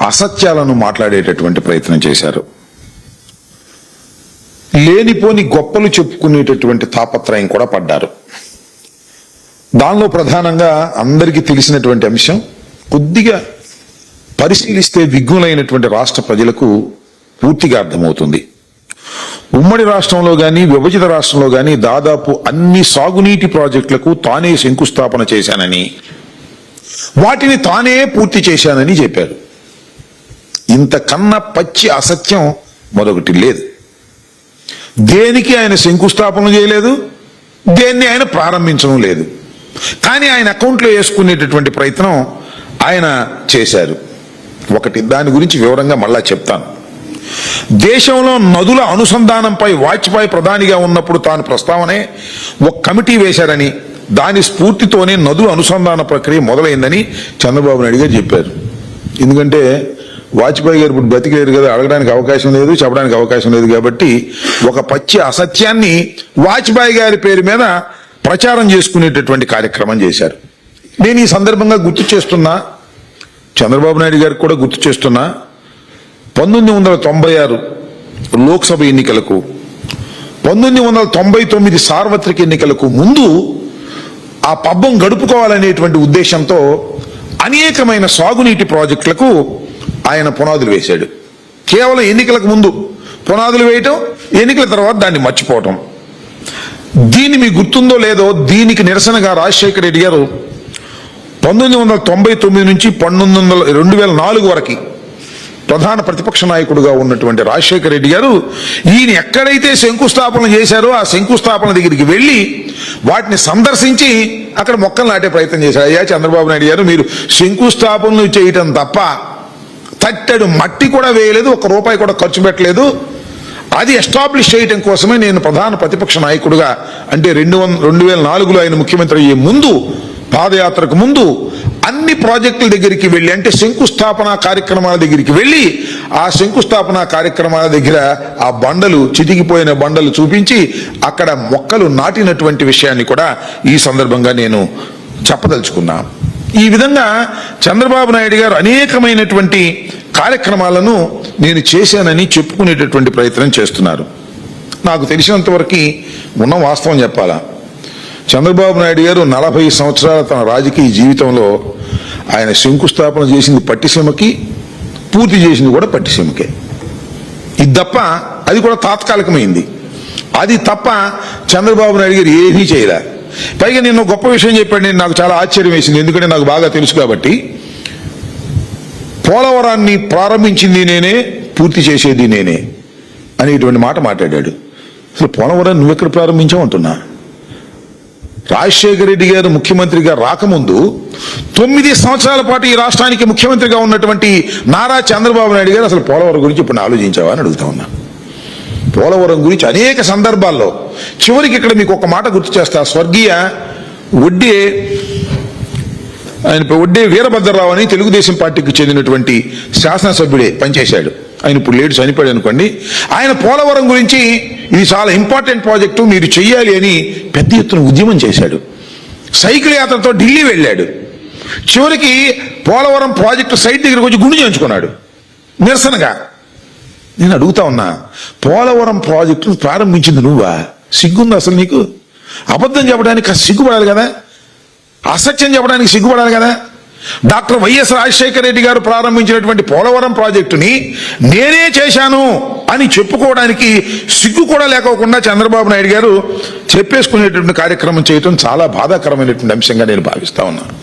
అసత్యాలను మాట్లాడేటటువంటి ప్రయత్నం చేశారు. లేనిపోని గొప్పలు చెప్పుకునేటటువంటి తాపత్రయం కూడా పడ్డారు. దానిలో ప్రధానంగా అందరికీ తెలిసినటువంటి అంశం, కొద్దిగా పరిశీలిస్తే విఘ్నులైనటువంటి రాష్ట్ర ప్రజలకు పూర్తిగా అర్థమవుతుంది. ఉమ్మడి రాష్ట్రంలో కానీ విభజిత రాష్ట్రంలో కానీ దాదాపు అన్ని సాగునీటి ప్రాజెక్టులకు తానే శంకుస్థాపన చేశానని, వాటిని తానే పూర్తి చేశానని చెప్పారు. ఇంతకన్నా పచ్చి అసత్యం మరొకటి లేదు. దేనికి ఆయన శంకుస్థాపన చేయలేదు, దేన్ని ఆయన ప్రారంభించడం లేదు. కానీ ఆయన అకౌంట్లో వేసుకునేటటువంటి ప్రయత్నం ఆయన చేశారు. ఒకటి, దాని గురించి వివరంగా మళ్ళా చెప్తాను. దేశంలో నదుల అనుసంధానంపై వాజ్పేయి ప్రధానిగా ఉన్నప్పుడు తాను ప్రస్తావనే ఒక కమిటీ వేశారని, దాని స్ఫూర్తితోనే నదుల అనుసంధాన ప్రక్రియ మొదలైందని చంద్రబాబు నాయుడు గారు చెప్పారు. ఎందుకంటే వాజ్పేయి గారు ఇప్పుడు బతికేరు కదా, అడగడానికి అవకాశం లేదు, చెప్పడానికి అవకాశం లేదు. కాబట్టి ఒక పచ్చి అసత్యాన్ని వాజ్పేయి గారి పేరు మీద ప్రచారం చేసుకునేటటువంటి కార్యక్రమం చేశారు. నేను ఈ సందర్భంగా గుర్తు చేస్తున్నా, చంద్రబాబు నాయుడు గారికి కూడా గుర్తు చేస్తున్నా, 1996 లోక్సభ ఎన్నికలకు, 1999 సార్వత్రిక ఎన్నికలకు ముందు ఆ పబ్బం గడుపుకోవాలనేటువంటి ఉద్దేశంతో అనేకమైన సాగునీటి ప్రాజెక్టులకు ఆయన పునాదులు వేశాడు. కేవలం ఎన్నికలకు ముందు పునాదులు వేయటం, ఎన్నికల తర్వాత దాన్ని మర్చిపోవటం. దీన్ని మీకు గుర్తుందో లేదో, దీనికి నిరసనగా రాజశేఖర రెడ్డి గారు 1999 నుంచి 2004 వరకు ప్రధాన ప్రతిపక్ష నాయకుడుగా ఉన్నటువంటి రాజశేఖర రెడ్డి గారు ఈయన ఎక్కడైతే శంకుస్థాపన చేశారో ఆ శంకుస్థాపన దగ్గరికి వెళ్లి వాటిని సందర్శించి అక్కడ మొక్కలు నాటే ప్రయత్నం చేశారు. అయ్యా చంద్రబాబు నాయుడు గారు, మీరు శంకుస్థాపనలు చేయటం తప్ప తట్టెడు మట్టి కూడా వేయలేదు, ₹1 కూడా ఖర్చు పెట్టలేదు. అది ఎస్టాబ్లిష్ చేయటం కోసమే నేను ప్రధాన ప్రతిపక్ష నాయకుడుగా, అంటే 2004లో ఆయన ముఖ్యమంత్రి అయ్యే ముందు, పాదయాత్రకు ముందు అన్ని ప్రాజెక్టుల దగ్గరికి వెళ్ళి, అంటే శంకుస్థాపన కార్యక్రమాల దగ్గరికి వెళ్ళి ఆ శంకుస్థాపన కార్యక్రమాల దగ్గర ఆ బండలు, చితికిపోయిన బండలు చూపించి అక్కడ మొక్కలు నాటినటువంటి విషయాన్ని కూడా ఈ సందర్భంగా నేను చెప్పదలుచుకున్నా. ఈ విధంగా చంద్రబాబు నాయుడు గారు అనేకమైనటువంటి కార్యక్రమాలను నేను చేశానని చెప్పుకునేటటువంటి ప్రయత్నం చేస్తున్నారు. నాకు తెలిసినంతవరకు ఉన్న వాస్తవం చెప్పాలా, చంద్రబాబు నాయుడు గారు 40 సంవత్సరాల తన రాజకీయ జీవితంలో ఆయన శంకుస్థాపన చేసింది పట్టిసీమకి, పూర్తి చేసింది కూడా పట్టిసీమకే. ఇది తప్ప, అది కూడా తాత్కాలికమైంది, అది తప్ప చంద్రబాబు నాయుడు గారు ఏమీ చేయలే. పైగా నేను గొప్ప విషయం చెప్పాడు, నేను నాకు చాలా ఆశ్చర్యం వేసింది, ఎందుకంటే నాకు బాగా తెలుసు కాబట్టి. పోలవరాన్ని ప్రారంభించింది నేనే, పూర్తి చేసేది నేనే అనేటువంటి మాట మాట్లాడాడు. అసలు పోలవరాన్ని నువ్వెక్కడ ప్రారంభించావు అంటున్నా. రాజశేఖర రెడ్డి గారు ముఖ్యమంత్రిగా రాకముందు 9 సంవత్సరాల పాటు ఈ రాష్ట్రానికి ముఖ్యమంత్రిగా ఉన్నటువంటి నారా చంద్రబాబు నాయుడు గారు అసలు పోలవరం గురించి ఇప్పుడు ఆలోచించావా అని అడుగుతా ఉన్నా. పోలవరం గురించి అనేక సందర్భాల్లో, చివరికి ఇక్కడ మీకు ఒక మాట గుర్తు చేస్తా. స్వర్గీయ వడ్డే వీరభద్రరావు అని తెలుగుదేశం పార్టీకి చెందినటువంటి శాసనసభ్యుడే పనిచేశాడు. ఆయన ఇప్పుడు లేడు, చనిపోయాడు అనుకోండి. ఆయన పోలవరం గురించి ఇది చాలా ఇంపార్టెంట్ ప్రాజెక్టు, మీరు చెయ్యాలి అని పెద్ద ఎత్తున ఉద్యమం చేశాడు. సైకిల్ యాత్రతో ఢిల్లీ వెళ్ళాడు. చివరికి పోలవరం ప్రాజెక్టు సైట్ దగ్గరకు వచ్చి గుండు చేయించుకున్నాడు నిరసనగా. నేను అడుగుతా ఉన్నా, పోలవరం ప్రాజెక్టు ప్రారంభించింది నువ్వా? సిగ్గుందా అసలు నీకు? అబద్ధం చెప్పడానికి సిగ్గుపడాలి కదా, అసత్యం చెప్పడానికి సిగ్గుపడాలి కదా. డాక్టర్ వైఎస్ రాజశేఖర రెడ్డి గారు ప్రారంభించినటువంటి పోలవరం ప్రాజెక్టుని నేనే చేశాను అని చెప్పుకోవడానికి సిగ్గు కూడా లేకోకుండా చంద్రబాబు నాయుడు గారు చెప్పేసుకునేటువంటి కార్యక్రమం చేయటం చాలా బాధాకరమైనటువంటి అంశంగా నేను భావిస్తా ఉన్నాను.